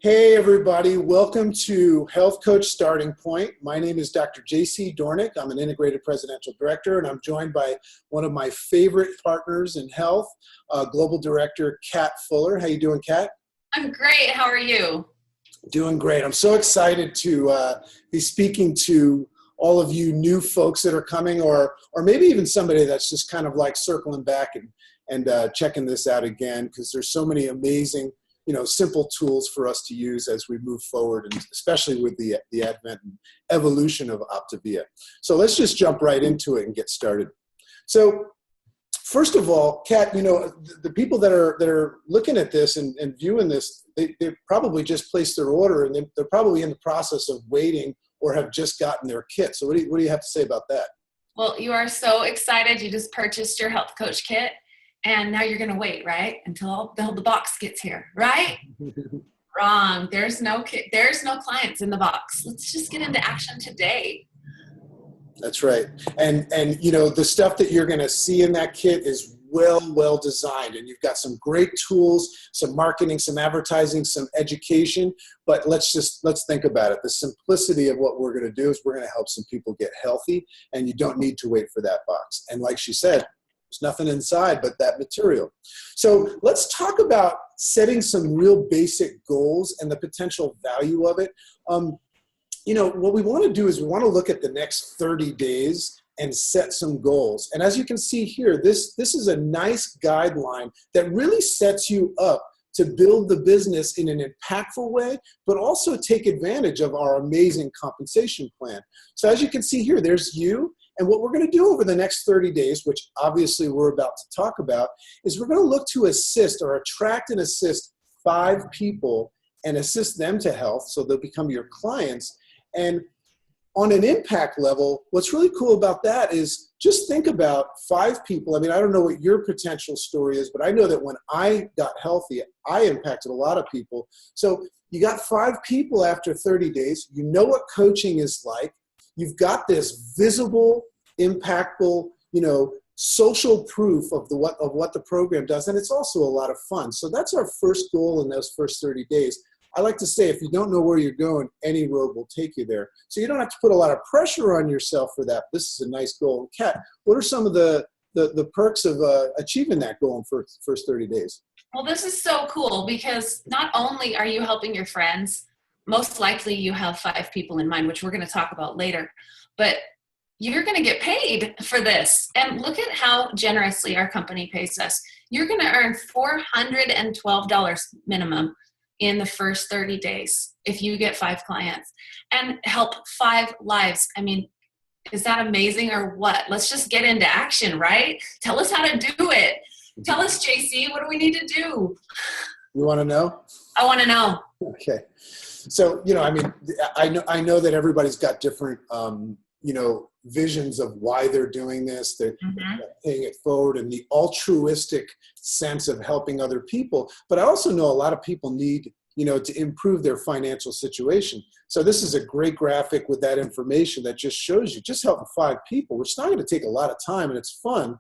Hey everybody, welcome to Health Coach Starting Point. My name is Dr. JC Dornick. I'm an integrated presidential director, and I'm joined by one of my favorite partners in health, Global Director Kat Fuller. How you doing, Kat? I'm great. How are you? Doing great. I'm so excited to be speaking to all of you new folks that are coming, or maybe even somebody that's just kind of like circling back and checking this out again, because there's so many amazing simple tools for us to use as we move forward, and especially with the advent and evolution of Optavia. So let's just jump right into it and get started. So first of all, Kat, the people that are looking at this and viewing this, they probably just placed their order, and they're probably in the process of waiting or have just gotten their kit. So what do you have to say about that? Well, you are so excited. You just purchased your health coach kit. And now you're going to wait, right? Until the box gets here, right? Wrong. There's no clients in the box. Let's just get into action today. That's right. And the stuff that you're going to see in that kit is well designed, and you've got some great tools, some marketing, some advertising, some education. But let's think about it. The simplicity of what we're going to do is we're going to help some people get healthy, and you don't need to wait for that box. And like she said, there's nothing inside but that material. So let's talk about setting some real basic goals and the potential value of it. What we want to do is we want to look at the next 30 days and set some goals. And as you can see here, this is a nice guideline that really sets you up to build the business in an impactful way, but also take advantage of our amazing compensation plan. So as you can see here, there's you. And what we're going to do over the next 30 days, which obviously we're about to talk about, is we're going to look to assist or attract and assist 5 people and assist them to health so they'll become your clients. And on an impact level, what's really cool about that is just think about 5 people. I mean, I don't know what your potential story is, but I know that when I got healthy, I impacted a lot of people. So you got 5 people after 30 days. You know what coaching is like. You've got this visible, impactful, social proof of what the program does, and it's also a lot of fun. So that's our first goal in those first 30 days. I like to say, if you don't know where you're going, any road will take you there. So you don't have to put a lot of pressure on yourself for that. This is a nice goal. Kat, what are some of the perks of achieving that goal in first 30 days? Well, this is so cool because not only are you helping your friends, most likely you have 5 people in mind, which we're going to talk about later, but you're going to get paid for this. And look at how generously our company pays us. You're going to earn $412 minimum in the first 30 days if you get 5 clients and help 5 lives. I mean, is that amazing or what? Let's just get into action, right? Tell us how to do it. Tell us, JC, what do we need to do? You want to know? I want to know. Okay. So, I know that everybody's got different, visions of why they're doing this. They're paying it forward and the altruistic sense of helping other people. But I also know a lot of people need, to improve their financial situation. So this is a great graphic with that information that just shows you just helping 5 people, which is not going to take a lot of time and it's fun.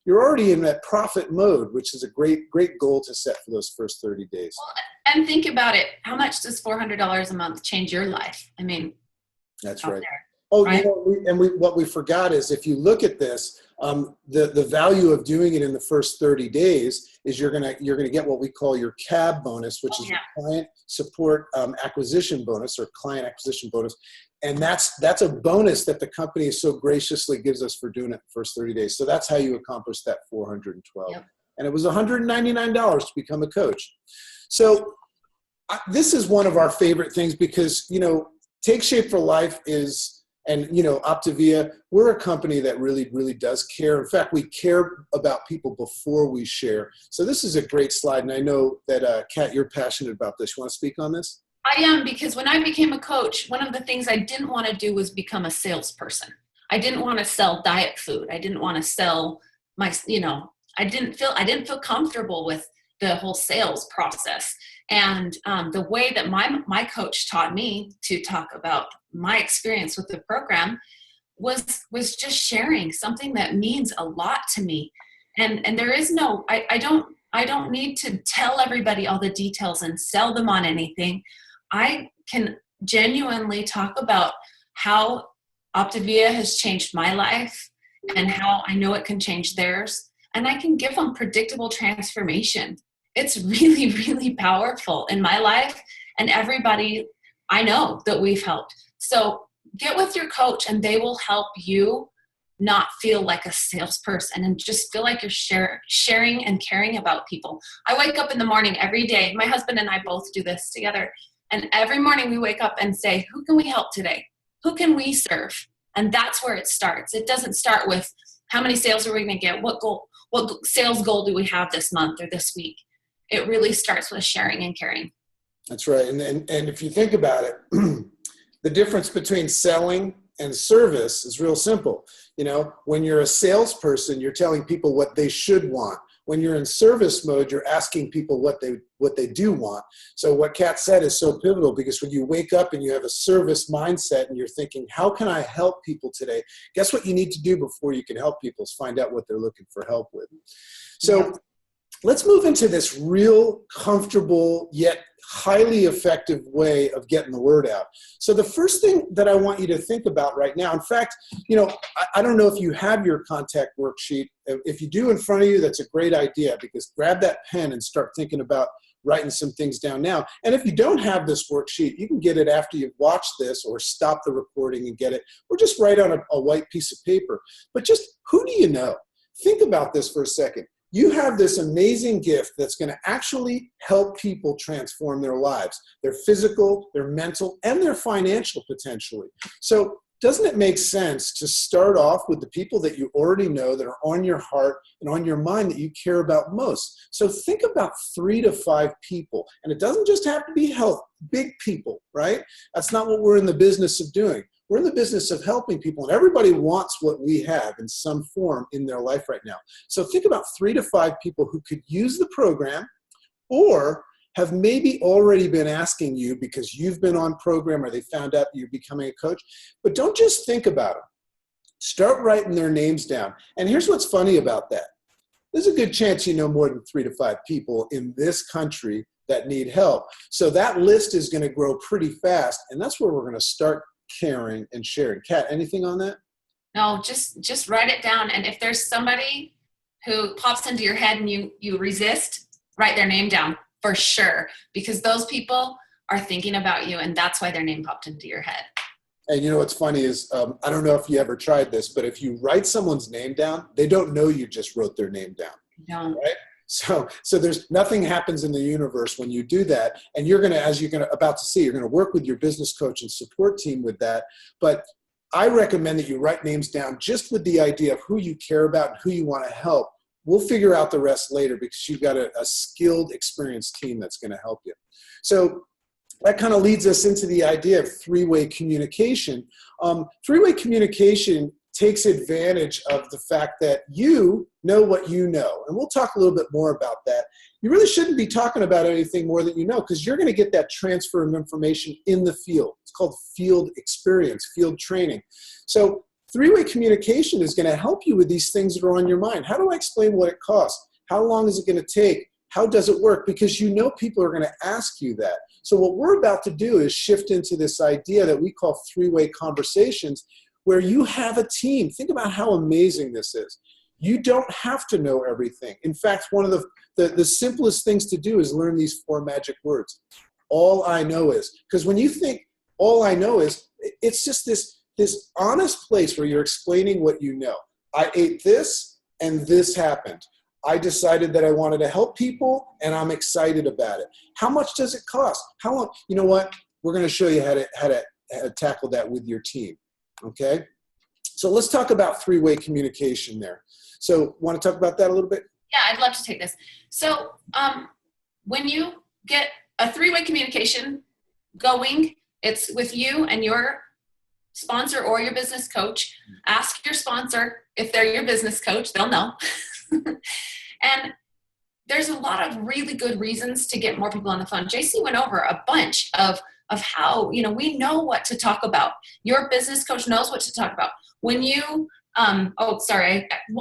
You're already in that profit mode, which is a great goal to set for those first 30 days. Well, and think about it. How much does $400 a month change your life? I mean, that's right. There, oh, right? What we forgot is if you look at this, the value of doing it in the first 30 days is you're gonna get what we call your CAB bonus, which is the client support acquisition bonus or client acquisition bonus. And that's a bonus that the company so graciously gives us for doing it the first 30 days. So that's how you accomplish that 412. Yep. And it was $199 to become a coach. So this is one of our favorite things because, Take Shape for Life is, and Optavia, we're a company that really does care. In fact, we care about people before we share. So this is a great slide. And I know that, Kat, you're passionate about this. You want to speak on this? I am, because when I became a coach, one of the things I didn't want to do was become a salesperson. I didn't want to sell diet food. I didn't want to sell I didn't feel comfortable with the whole sales process. And the way that my coach taught me to talk about my experience with the program was just sharing something that means a lot to me. And there is no, I don't I don't need to tell everybody all the details and sell them on anything. I can genuinely talk about how Optavia has changed my life and how I know it can change theirs. And I can give them predictable transformation. It's really, really powerful in my life and everybody I know that we've helped. So get with your coach and they will help you not feel like a salesperson and just feel like you're sharing and caring about people. I wake up in the morning every day. My husband and I both do this together. And every morning we wake up and say, who can we help today? Who can we serve? And that's where it starts. It doesn't start with how many sales are we going to get? What sales goal do we have this month or this week? It really starts with sharing and caring. That's right. And if you think about it, the difference between selling and service is real simple. You know, when you're a salesperson, you're telling people what they should want. When you're in service mode, you're asking people what they do want. So what Kat said is so pivotal, because when you wake up and you have a service mindset and you're thinking, how can I help people today? Guess what you need to do before you can help people is find out what they're looking for help with. So let's move into this real comfortable yet highly effective way of getting the word out. So the first thing that I want you to think about right now, in fact, you know, I don't know if you have your contact worksheet. If you do in front of you, that's a great idea, because grab that pen and start thinking about writing some things down now. And if you don't have this worksheet, you can get it after you've watched this, or stop the recording and get it, or just write on a white piece of paper. But just, who do you know? Think about this for a second. You have this amazing gift that's going to actually help people transform their lives, their physical, their mental, and their financial potentially. So doesn't it make sense to start off with the people that you already know, that are on your heart and on your mind, that you care about most? So think about 3 to 5 people. And it doesn't just have to be health, big people, right? That's not what we're in the business of doing. We're in the business of helping people, and everybody wants what we have in some form in their life right now. So think about 3 to 5 people who could use the program, or have maybe already been asking you because you've been on program, or they found out you're becoming a coach. But don't just think about them. Start writing their names down. And here's what's funny about that. There's a good chance you know more than 3 to 5 people in this country that need help. So that list is going to grow pretty fast, and that's where we're going to start caring and sharing. Kat, anything on that? No, just write it down. And if there's somebody who pops into your head and you resist, write their name down for sure, because those people are thinking about you, and that's why their name popped into your head. And you know what's funny is, I don't know if you ever tried this, but if you write someone's name down, they don't know you just wrote their name down. No. Right? So there's nothing happens in the universe when you do that. And you're going to, as you're going to about to see, you're going to work with your business coach and support team with that. But I recommend that you write names down just with the idea of who you care about and who you want to help. We'll figure out the rest later, because you've got a skilled, experienced team that's going to help you. So that kind of leads us into the idea of three-way communication. Three-way communication takes advantage of the fact that you know what you know. And we'll talk a little bit more about that. You really shouldn't be talking about anything more than you know, because you're going to get that transfer of information in the field. It's called field experience, field training. So three-way communication is going to help you with these things that are on your mind. How do I explain what it costs? How long is it going to take? How does it work? Because you know people are going to ask you that. So what we're about to do is shift into this idea that we call three-way conversations, where you have a team. Think about how amazing this is. You don't have to know everything. In fact, one of the simplest things to do is learn these 4 magic words. All I know is. Because when you think all I know is, it's just this honest place where you're explaining what you know. I ate this and this happened. I decided that I wanted to help people, and I'm excited about it. How much does it cost? How long? You know what? We're going to show you how to tackle that with your team. Okay? So let's talk about three-way communication there. So want to talk about that a little bit? Yeah, I'd love to take this. So when you get a three-way communication going, it's with you and your sponsor or your business coach. Ask your sponsor if they're your business coach. They'll know. And there's a lot of really good reasons to get more people on the phone. JC went over a bunch of how, we know what to talk about. Your business coach knows what to talk about. When you, why,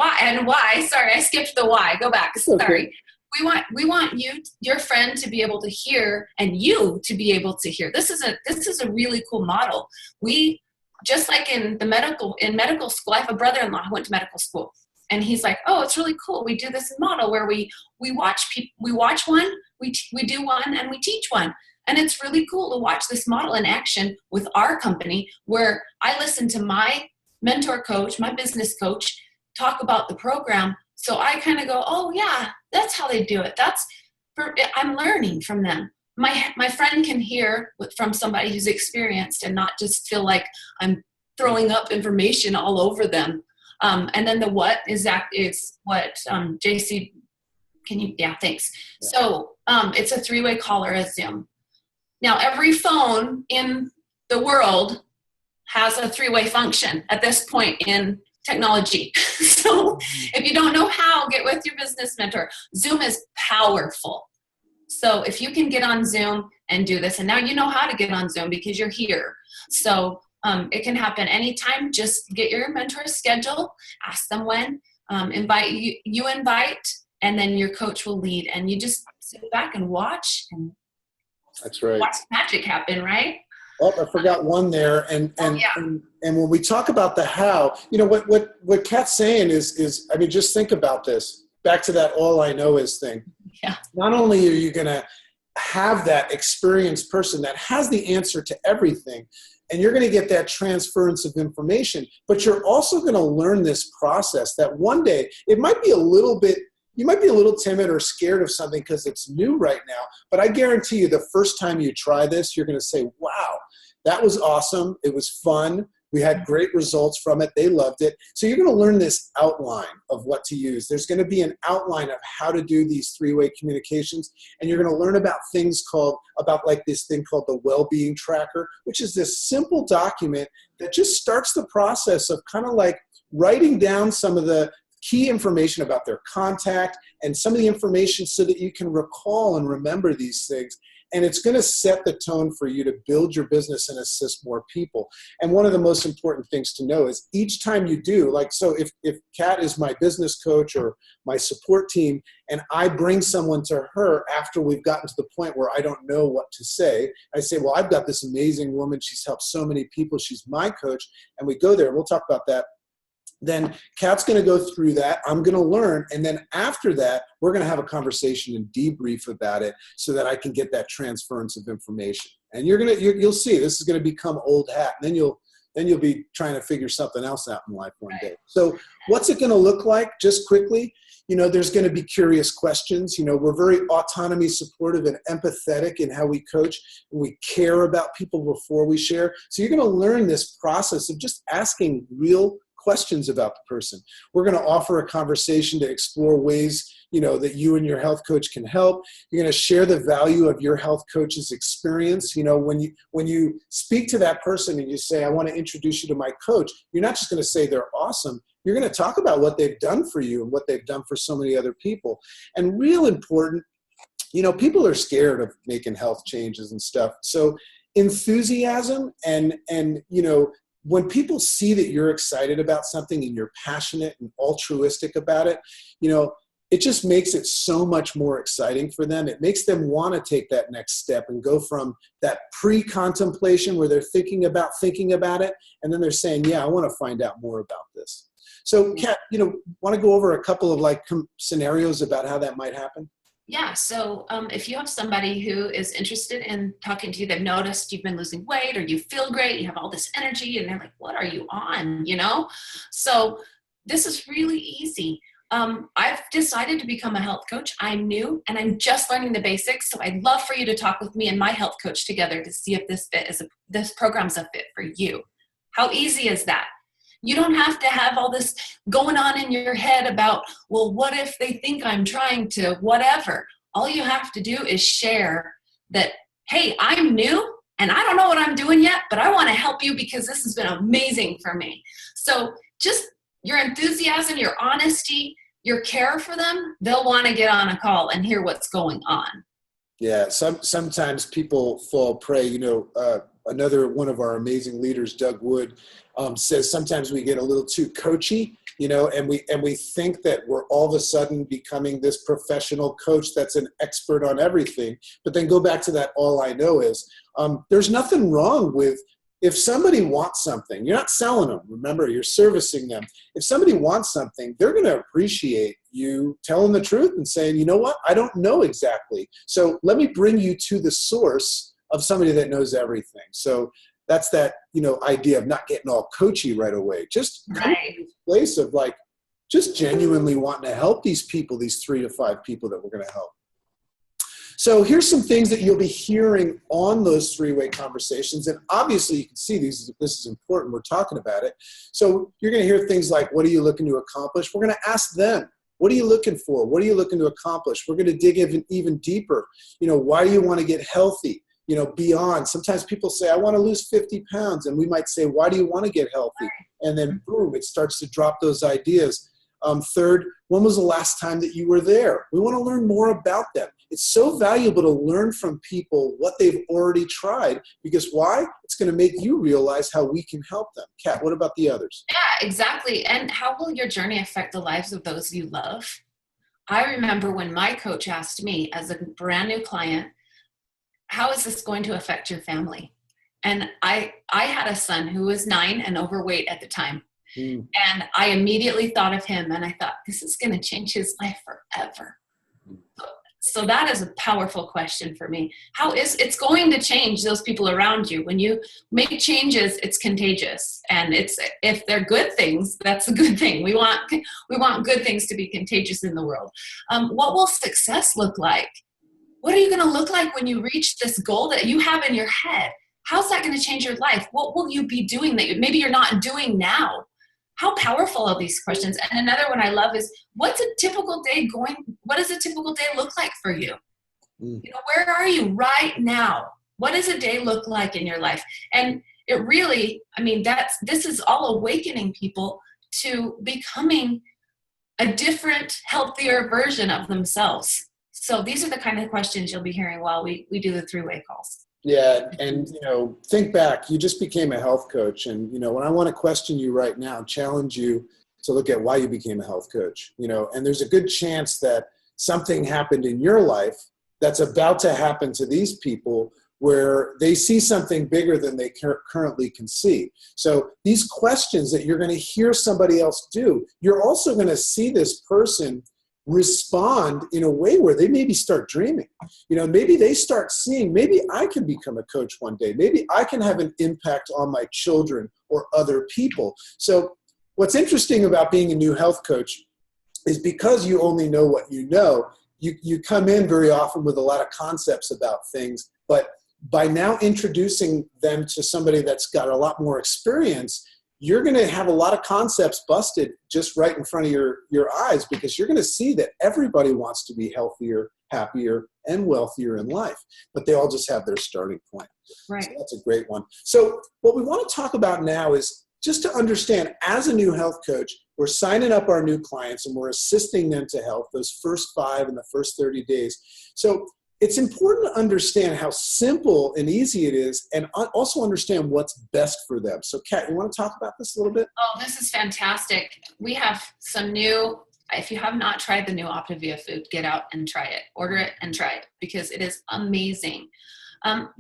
I skipped the why. Go back. Sorry. we want you, your friend, to be able to hear, and you to be able to hear. This is a really cool model. We, just like in medical school, I have a brother-in-law who went to medical school, and he's like, oh, it's really cool. We do this model where we watch one, we do one, and we teach one. And it's really cool to watch this model in action with our company, where I listen to my mentor coach, my business coach, talk about the program. So I kind of go, oh yeah, that's how they do it. I'm learning from them. My friend can hear from somebody who's experienced and not just feel like I'm throwing up information all over them. And then the what is what JC, thanks. Yeah. So it's a 3-way call or a Zoom. Now, every phone in the world has a 3-way function at this point in technology. So if you don't know how, get with your business mentor. Zoom is powerful. So if you can get on Zoom and do this, and now you know how to get on Zoom because you're here. So it can happen anytime. Just get your mentor's schedule, ask them when, you invite, and then your coach will lead. And you just sit back and watch, and that's right. Watch magic happen, right? Oh, I forgot one there. And when we talk about the how, what Kat's saying is, I mean, just think about this. Back to that all I know is thing. Yeah. Not only are you going to have that experienced person that has the answer to everything, and you're going to get that transference of information, but you're also going to learn this process that one day it might be you might be a little timid or scared of something because it's new right now, but I guarantee you the first time you try this, you're going to say, wow, that was awesome. It was fun. We had great results from it. They loved it. So you're going to learn this outline of what to use. There's going to be an outline of how to do these 3-way communications. And you're going to learn about this thing called the well-being tracker, which is this simple document that just starts the process of kind of like writing down some of the key information about their contact and some of the information so that you can recall and remember these things. And it's going to set the tone for you to build your business and assist more people. And one of the most important things to know is each time you do, so if Kat is my business coach or my support team, and I bring someone to her after we've gotten to the point where I don't know what to say, I say, well, I've got this amazing woman. She's helped so many people. She's my coach. And we go there. We'll talk about that. Then Kat's going to go through that. I'm going to learn. And then after that, we're going to have a conversation and debrief about it so that I can get that transference of information. And you'll see this is going to become old hat. And then you'll be trying to figure something else out in life one day. So what's it going to look like? Just quickly, there's going to be curious questions. We're very autonomy supportive and empathetic in how we coach. We care about people before we share. So you're going to learn this process of just asking real questions about the person. We're going to offer a conversation to explore ways, that you and your health coach can help. You're going to share the value of your health coach's experience. When you speak to that person and you say, I want to introduce you to my coach, you're not just going to say they're awesome. You're going to talk about what they've done for you and what they've done for so many other people. And real important, people are scared of making health changes and stuff. So enthusiasm and when people see that you're excited about something and you're passionate and altruistic about it, it just makes it so much more exciting for them. It makes them want to take that next step and go from that pre-contemplation where they're thinking about it, and then they're saying, yeah, I want to find out more about this. So Kat, want to go over a couple of scenarios about how that might happen? Yeah. So if you have somebody who is interested in talking to you, they've noticed you've been losing weight or you feel great, you have all this energy, and they're like, what are you on? So this is really easy. I've decided to become a health coach. I'm new and I'm just learning the basics. So I'd love for you to talk with me and my health coach together to see if this program's a fit for you. How easy is that? You don't have to have all this going on in your head about, well, what if they think I'm trying to whatever? All you have to do is share that, hey, I'm new and I don't know what I'm doing yet, but I want to help you because this has been amazing for me. So just your enthusiasm, your honesty, your care for them, they'll want to get on a call and hear what's going on. Yeah, sometimes people fall prey. Another one of our amazing leaders, Doug Wood, says sometimes we get a little too coachy and we think that we're all of a sudden becoming this professional coach that's an expert on everything. But then go back to that, all I know is, there's nothing wrong with, if somebody wants something, you're not selling them. Remember, you're servicing them. If somebody wants something, they're going to appreciate you telling the truth and saying, you know what, I don't know exactly. So let me bring you to the source of somebody that knows everything. So that's that, idea of not getting all coachy right away. Just come to this place of like, just genuinely wanting to help these people, these 3 to 5 people that we're going to help. So here's some things that you'll be hearing on those 3-way conversations. And obviously you can see this is important. We're talking about it. So you're going to hear things like, what are you looking to accomplish? We're going to ask them, what are you looking for? What are you looking to accomplish? We're going to dig even deeper. Why do you want to get healthy? Beyond. Sometimes people say, I want to lose 50 pounds. And we might say, why do you want to get healthy? And then boom, it starts to drop those ideas. Third, when was the last time that you were there? We want to learn more about them. It's so valuable to learn from people what they've already tried, because why? It's going to make you realize how we can help them. Kat, what about the others? Yeah, exactly. And how will your journey affect the lives of those you love? I remember when my coach asked me as a brand new client, how is this going to affect your family? And I had a son who was 9 and overweight at the time. And I immediately thought of him and I thought, this is going to change his life forever. So that is a powerful question for me. It's going to change those people around you. When you make changes, it's contagious. And if they're good things, that's a good thing. We want good things to be contagious in the world. What will success look like? What are you going to look like when you reach this goal that you have in your head? How's that going to change your life? What will you be doing that maybe you're not doing now? How powerful are these questions? And another one I love is, what does a typical day look like for you? Where are you right now? What does a day look like in your life? And it really, this is all awakening people to becoming a different, healthier version of themselves. So these are the kind of questions you'll be hearing while we do the 3-way calls. Yeah. And, think back, you just became a health coach. And, when I want to question you right now, challenge you to look at why you became a health coach, and there's a good chance that something happened in your life that's about to happen to these people where they see something bigger than they currently can see. So these questions that you're going to hear somebody else do, you're also going to see this person respond in a way where they maybe start dreaming. Maybe they start seeing, maybe I can become a coach one day. Maybe I can have an impact on my children or other people. So what's interesting about being a new health coach is because you only know what you know, you come in very often with a lot of concepts about things, but by now introducing them to somebody that's got a lot more experience, you're going to have a lot of concepts busted just right in front of your eyes, because you're going to see that everybody wants to be healthier, happier, and wealthier in life, but they all just have their starting point. Right. So that's a great one. So what we want to talk about now is just to understand, as a new health coach, we're signing up our new clients and we're assisting them to health those first 5 and the first 30 days. So it's important to understand how simple and easy it is, and also understand what's best for them. So Kat, you want to talk about this a little bit? Oh, this is fantastic. We have some new, if you have not tried the new Optavia food, get out and try it. Order it and try it, because it is amazing.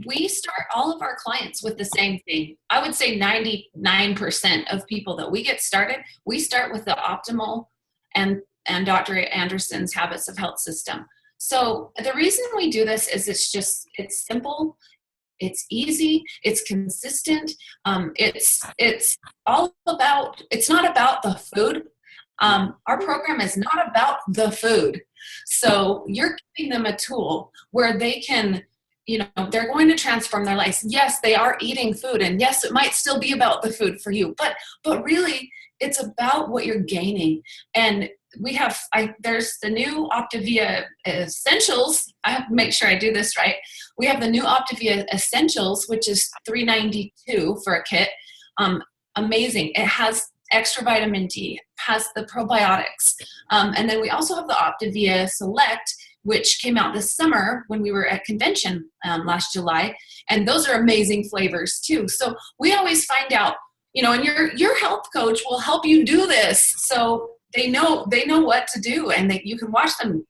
We start all of our clients with the same thing. I would say 99% of people that we get started, we start with the Optimal and Dr. Anderson's Habits of Health system. So the reason we do this is it's simple, it's easy, it's consistent. It's all about, it's not about the food. Our program is not about the food. So you're giving them a tool where they can, they're going to transform their lives. Yes, they are eating food, and yes, it might still be about the food for you, but really it's about what you're gaining. And there's the new Optavia Essentials. I have to make sure I do this right. We have the new Optavia Essentials, which is $3.92 for a kit. Amazing. It has extra vitamin D, has the probiotics. And then we also have the Optavia Select, which came out this summer when we were at convention last July. And those are amazing flavors too. So we always find out and your health coach will help you do this. So they know what to do, and you can watch them,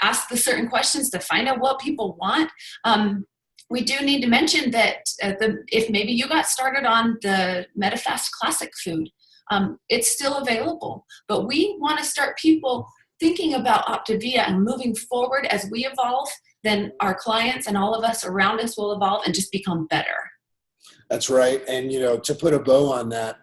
ask the certain questions to find out what people want. We do need to mention that if maybe you got started on the MetaFast Classic food, it's still available. But we want to start people thinking about Optavia and moving forward. As we evolve, then our clients and all of us around us will evolve and just become better. That's right. And, to put a bow on that,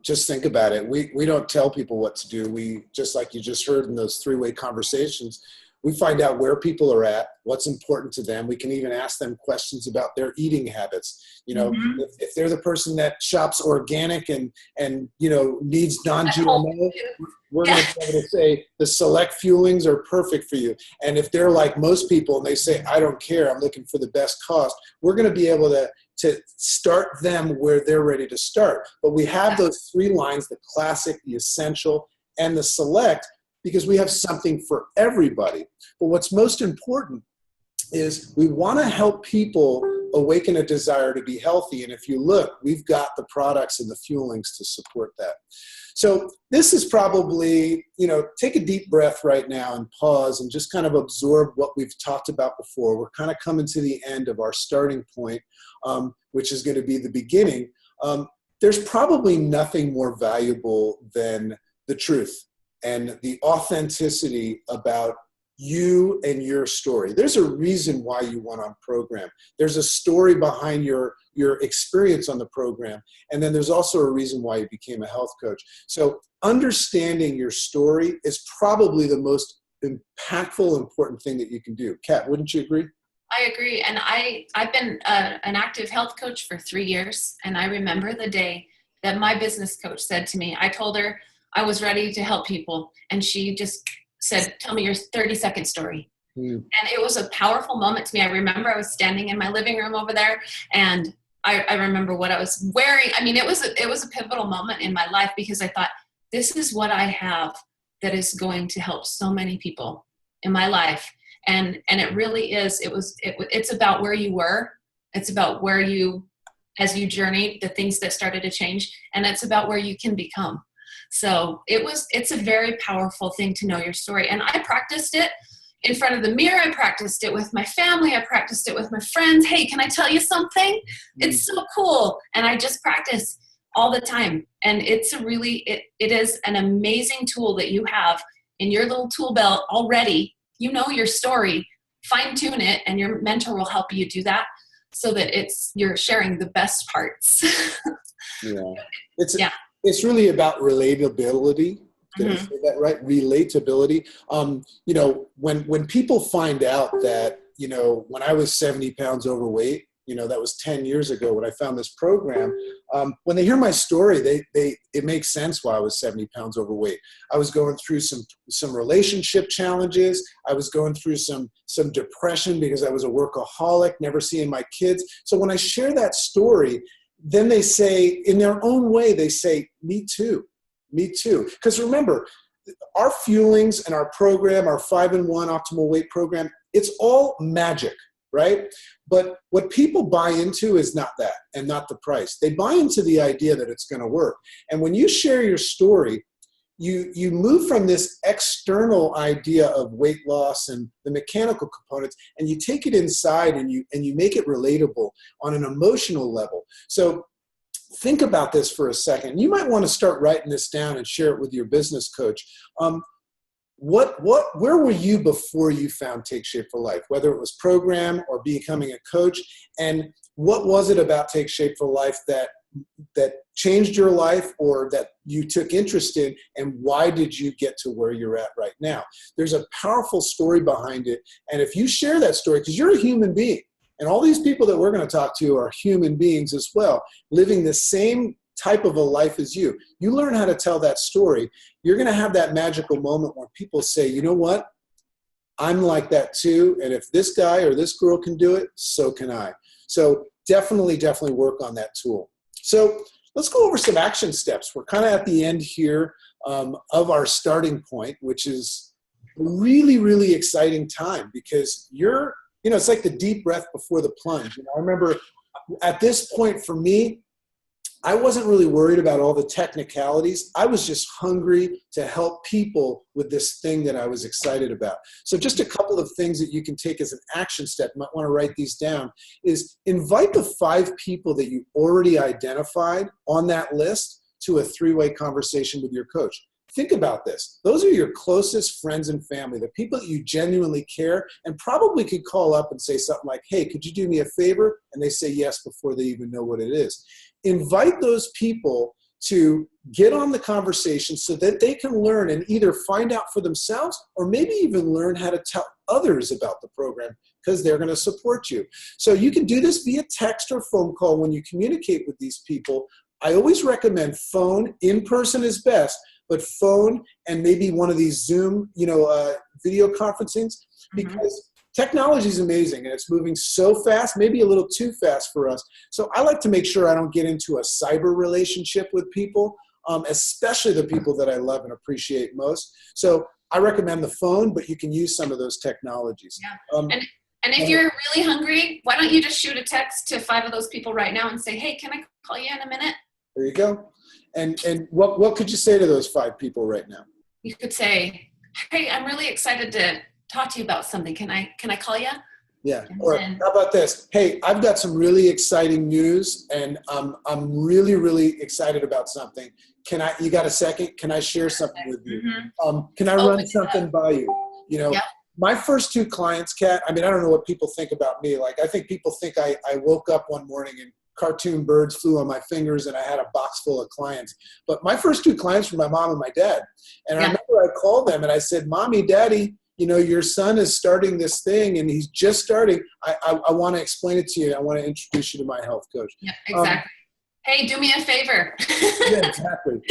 just think about it. We don't tell people what to do. We, just like you just heard in those three-way conversations, we find out where people are at, what's important to them. We can even ask them questions about their eating habits. If they're the person that shops organic and needs non-GMO, we're going to be able to say the select fuelings are perfect for you. And if they're like most people and they say, I don't care, I'm looking for the best cost, we're going to be able to start them where they're ready to start. But we have those three lines, the classic, the essential, and the select, because we have something for everybody. But what's most important is we want to help people awaken a desire to be healthy. And if you look, we've got the products and the fuelings to support that. So this is probably, take a deep breath right now and pause and just kind of absorb what we've talked about before. We're kind of coming to the end of our starting point, which is going to be the beginning. There's probably nothing more valuable than the truth and the authenticity about you and your story. There's a reason why you went on program. There's a story behind your experience on the program. And then there's also a reason why you became a health coach. So understanding your story is probably the most impactful, important thing that you can do. Kat, wouldn't you agree? I agree. And I've been an active health coach for 3 years. And I remember the day that my business coach said to me, I told her I was ready to help people. And she just said, tell me your 30-second story. And it was a powerful moment to me. I remember I was standing in my living room over there, and I remember what I was wearing. I mean, it was a pivotal moment in my life, because I thought, this is what I have that is going to help so many people in my life. And it really is. It's about where you were. It's about where you, as you journeyed, the things that started to change, and it's about where you can become. So it's a very powerful thing to know your story. And I practiced it in front of the mirror. I practiced it with my family. I practiced it with my friends. Hey, can I tell you something? It's so cool. And I just practice all the time. And it is an amazing tool that you have in your little tool belt already. You know your story, fine tune it, and your mentor will help you do that, so that you're sharing the best parts. It's really about relatability. Did I say that right? Relatability. When people find out that, when I was 70 pounds overweight, that was 10 years ago when I found this program. When they hear my story, it makes sense why I was 70 pounds overweight. I was going through some relationship challenges. I was going through some depression because I was a workaholic, never seeing my kids. So when I share that story, then they say, in their own way, they say, me too. Because remember, our fuelings and our program, our 5-in-1 optimal weight program, it's all magic, right? But what people buy into is not that, and not the price. They buy into the idea that it's going to work. And when you share your story, you move from this external idea of weight loss and the mechanical components, and you take it inside and you make it relatable on an emotional level. So think about this for a second. You might want to start writing this down and share it with your business coach. Where were you before you found Take Shape for Life, whether it was program or becoming a coach? And what was it about Take Shape for Life that changed your life, or that you took interest in, and why did you get to where you're at right now? There's a powerful story behind it. And if you share that story, because you're a human being, and all these people that we're going to talk to are human beings as well, living the same type of a life as you. You learn how to tell that story, you're going to have that magical moment where people say, you know what? I'm like that too. And if this guy or this girl can do it, so can I. So definitely work on that tool. So let's go over some action steps. We're kind of at the end here of our starting point, which is a really, really exciting time, because it's like the deep breath before the plunge. I remember at this point for me, I wasn't really worried about all the technicalities. I was just hungry to help people with this thing that I was excited about. So just a couple of things that you can take as an action step, you might want to write these down, is invite the 5 people that you already identified on that list to a 3-way conversation with your coach. Think about this. Those are your closest friends and family, the people that you genuinely care and probably could call up and say something like, hey, could you do me a favor? And they say yes before they even know what it is. Invite those people to get on the conversation so that they can learn and either find out for themselves or maybe even learn how to tell others about the program because they're going to support you. So you can do this via text or phone call when you communicate with these people. I always recommend phone. In person is best, but phone and maybe one of these Zoom, video conferencings, because technology is amazing and it's moving so fast, maybe a little too fast for us. So I like to make sure I don't get into a cyber relationship with people, especially the people that I love and appreciate most. So I recommend the phone, but you can use some of those technologies. Yeah. And if you're really hungry, why don't you just shoot a text to 5 of those people right now and say, hey, can I call you in a minute? There you go. And what could you say to those 5 people right now? You could say, hey, I'm really excited to talk to you about something. Can I call you? Yeah. Or how about this? Hey, I've got some really exciting news and I'm really, really excited about something. You got a second? Can I share something with you? Can I run something by you? Yep. My first 2 clients, Kat, I mean, I don't know what people think about me. Like, I think people think I woke up one morning and cartoon birds flew on my fingers and I had a box full of clients. But my first 2 clients were my mom and my dad. And I remember I called them and I said, Mommy, Daddy, your son is starting this thing and he's just starting. I want to explain it to you. I want to introduce you to my health coach. Yeah, exactly. Hey, do me a favor. Yeah, exactly.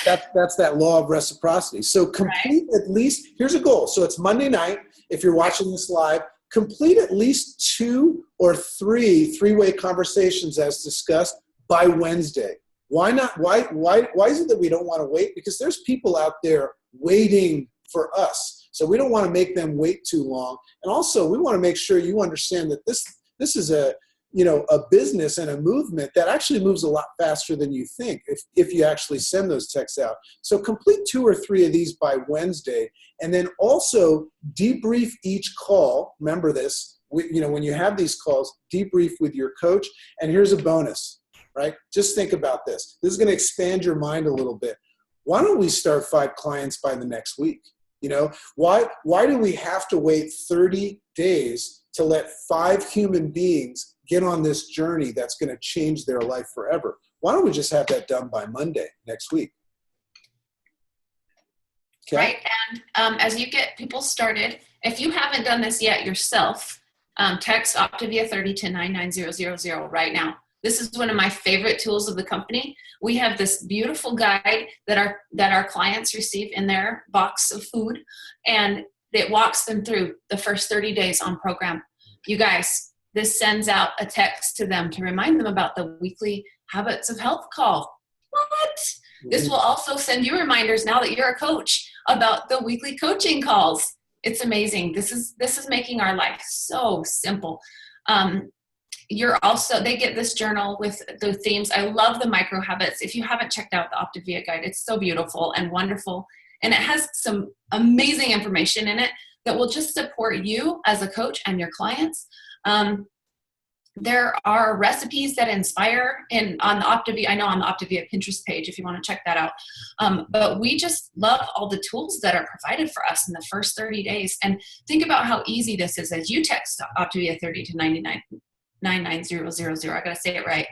That's that law of reciprocity. So complete at least, here's a goal. So it's Monday night. If you're watching this live, complete at least 2 or 3 3-way conversations as discussed by Wednesday. Why not? Why is it that we don't want to wait? Because there's people out there waiting for us. So we don't want to make them wait too long. And also we want to make sure you understand that this is a business and a movement that actually moves a lot faster than you think if you actually send those texts out. So complete 2 or 3 of these by Wednesday, and then also debrief each call. Remember this, when you have these calls, debrief with your coach. And here's a bonus, right? Just think about this. This is going to expand your mind a little bit. Why don't we start 5 clients by the next week? Why do we have to wait 30 days to let 5 human beings get on this journey that's going to change their life forever? Why don't we just have that done by Monday next week? Okay. Right. And as you get people started, if you haven't done this yet yourself, text Optavia 30 to 99000 right now. This is one of my favorite tools of the company. We have this beautiful guide that our clients receive in their box of food, and it walks them through the first 30 days on program. You guys, this sends out a text to them to remind them about the weekly Habits of Health call. What? This will also send you reminders now that you're a coach about the weekly coaching calls. It's amazing. This is making our life so simple. They get this journal with the themes. I love the micro habits. If you haven't checked out the Optavia guide, it's so beautiful and wonderful. And it has some amazing information in it that will just support you as a coach and your clients. There are recipes that inspire on the Optavia. I know on the Optavia Pinterest page if you want to check that out. But we just love all the tools that are provided for us in the first 30 days. And think about how easy this is as you text Optavia 30 to 99000. I got to say it right.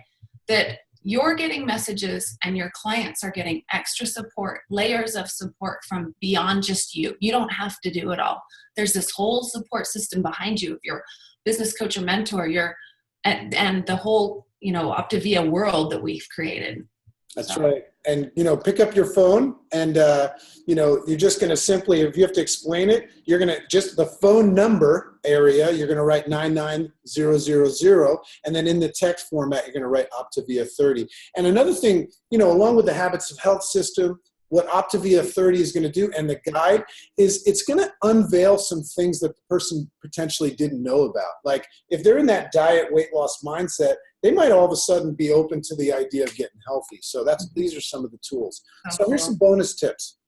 That you're getting messages and your clients are getting extra support, layers of support from beyond just you. You don't have to do it all. There's this whole support system behind you. If you're a business coach or mentor, and the whole, Optavia world that we've created. That's right. And, pick up your phone and, you're just going to simply, if you have to explain it, you're going to just the phone number area, you're going to write 99000. And then in the text format, you're going to write Optavia 30. And another thing, along with the Habits of Health system, what Optavia 30 is going to do and the guide is it's going to unveil some things that the person potentially didn't know about. Like if they're in that diet weight loss mindset, they might all of a sudden be open to the idea of getting healthy. So these are some of the tools. So here's some bonus tips.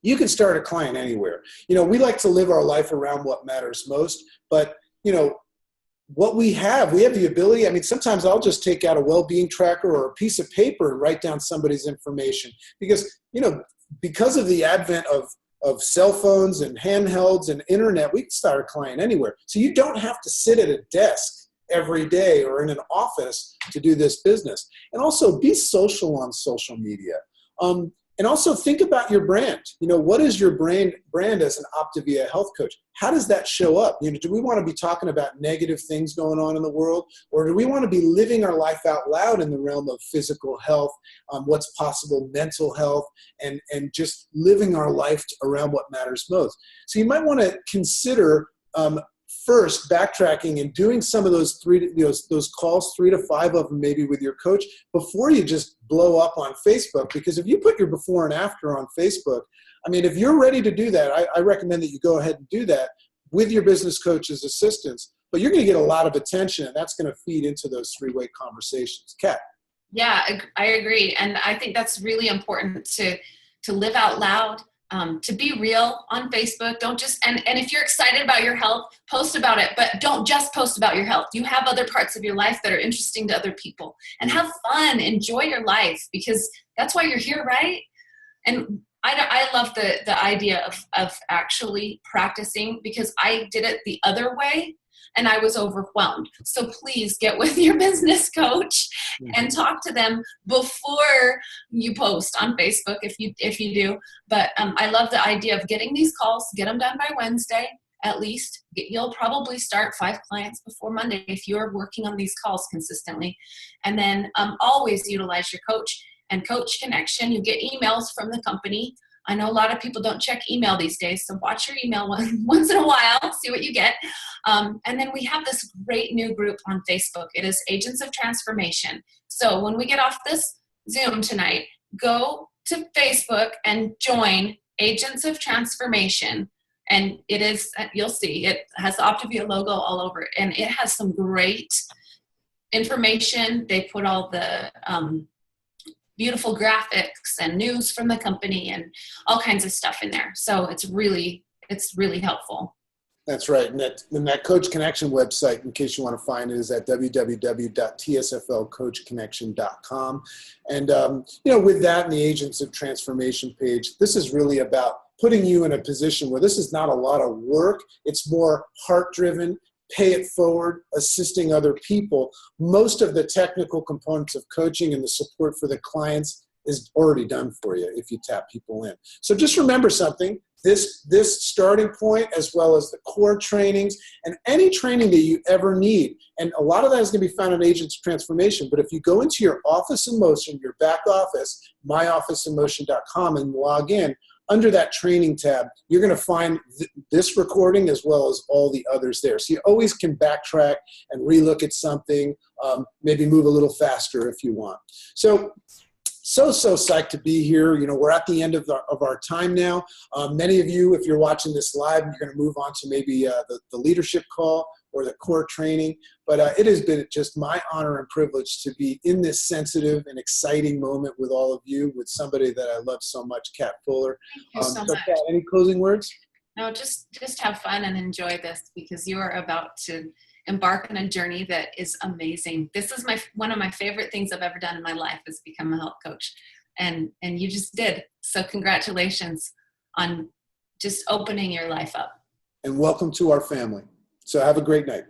You can start a client anywhere. We like to live our life around what matters most, but what we have the ability. I mean, sometimes I'll just take out a well-being tracker or a piece of paper and write down somebody's information because of the advent of cell phones and handhelds and internet, we can start a client anywhere. So you don't have to sit at a desk every day or in an office to do this business. And also be social on social media. And also think about your brand. What is your brand as an Optavia health coach? How does that show up? Do we want to be talking about negative things going on in the world? Or do we want to be living our life out loud in the realm of physical health, what's possible, mental health, and just living our life around what matters most? So you might want to consider first backtracking and doing some of those those calls, 3 to 5 of them maybe with your coach, before you just blow up on Facebook. Because if you put your before and after on Facebook, I mean, if you're ready to do that, I recommend that you go ahead and do that with your business coach's assistance. But you're going to get a lot of attention, and that's going to feed into those 3-way conversations. Kat. Yeah, I agree. And I think that's really important to live out loud. To be real on Facebook. Don't just, and if you're excited about your health, post about it, but don't just post about your health. You have other parts of your life that are interesting to other people, and have fun, enjoy your life, because that's why you're here, right? And I love the idea of actually practicing, because I did it the other way and I was overwhelmed. So please get with your business coach and talk to them before you post on Facebook if you do. But I love the idea of getting these calls, get them done by Wednesday at least. You'll probably start 5 clients before Monday if you're working on these calls consistently. And then always utilize your coach and Coach Connection. You get emails from the company. I know a lot of people don't check email these days, so watch your email once in a while, see what you get. And then we have this great new group on Facebook. It is Agents of Transformation. So when we get off this Zoom tonight, go to Facebook and join Agents of Transformation. And it is, you'll see, it has the Optavia logo all over it. And it has some great information. They put all the beautiful graphics and news from the company and all kinds of stuff in there. So it's really helpful. That's right. And that Coach Connection website, in case you want to find it, is at www.tsflcoachconnection.com. And, with that and the Agents of Transformation page, this is really about putting you in a position where this is not a lot of work. It's more heart-driven, pay it forward, assisting other people. Most of the technical components of coaching and the support for the clients is already done for you if you tap people in. So just remember something, this starting point, as well as the core trainings and any training that you ever need. And a lot of that is going to be found in Agents of Transformation. But if you go into your Office in Motion, your back office, myofficeinmotion.com, and log in, under that training tab, you're going to find this recording as well as all the others there. So you always can backtrack and relook at something, maybe move a little faster if you want. So psyched to be here. We're at the end of our time now. Many of you, if you're watching this live, you're going to move on to maybe the leadership call or the core training. But it has been just my honor and privilege to be in this sensitive and exciting moment with all of you, with somebody that I love so much, Kat Fuller. Thank you so much. Kat, any closing words? No, just have fun and enjoy this, because you are about to embark on a journey that is amazing. This is one of my favorite things I've ever done in my life, is become a health coach. And you just did. So congratulations on just opening your life up. And welcome to our family. So have a great night.